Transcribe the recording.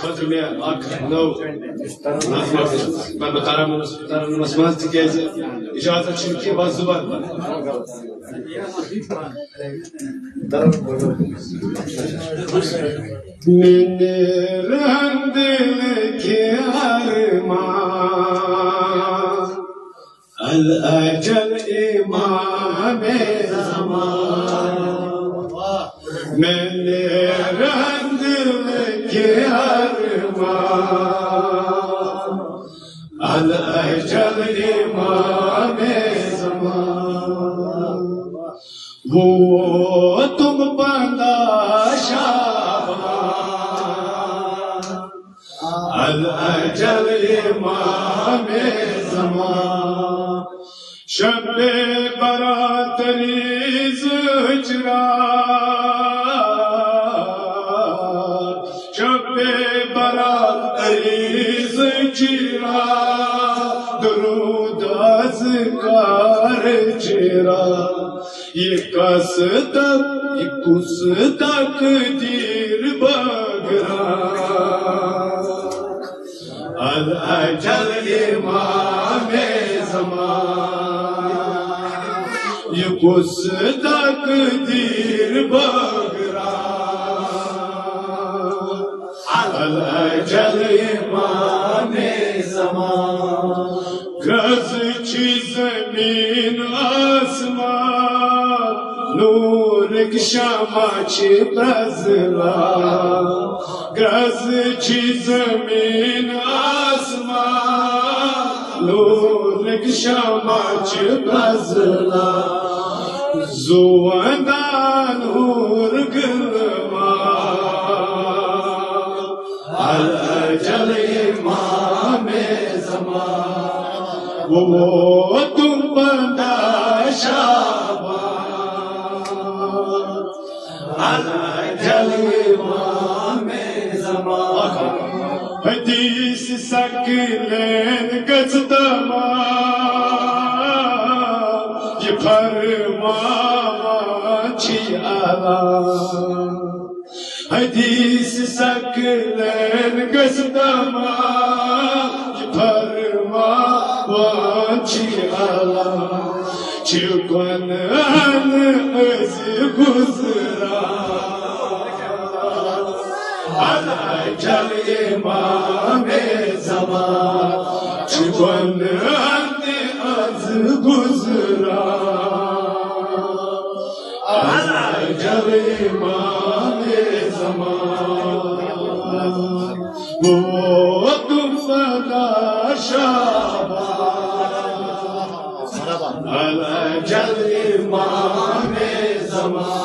خاطر میں اک نو نظم ترنمس مز تکیاز اجازت کی بس زبان میرے رہن دل کے ارمان الاجل امام زمان میرے رہن دل کے ارمان الاجل امام زمان وہ تم بندہ شابان الاجل امام زمان شب برات ریز ہجرات شب برات ریز ہجرات درود اذکار چرا یہ کس تقدیر بگرا الاجل امام زمان یہ کس تقدیر بگرا الاجل امام زمان گرز چی زمین آسمان نور شمع چی بزلا گرز چی زمین آسمان نور شمع چی بزلا زوندان نور گلوان الاجل امام زمان وہ تم بندہ شابان الاجل امام زمان حدیث سکلین گزدمان یہ فرمان چی آلان حدیث سکلین گزدمان یہ فرمان چی آلان چکن از گزرا الاجل امام زمان چکن از گزرا الاجل امام زمان وہ تم بندہ شابان الاجل امام زمان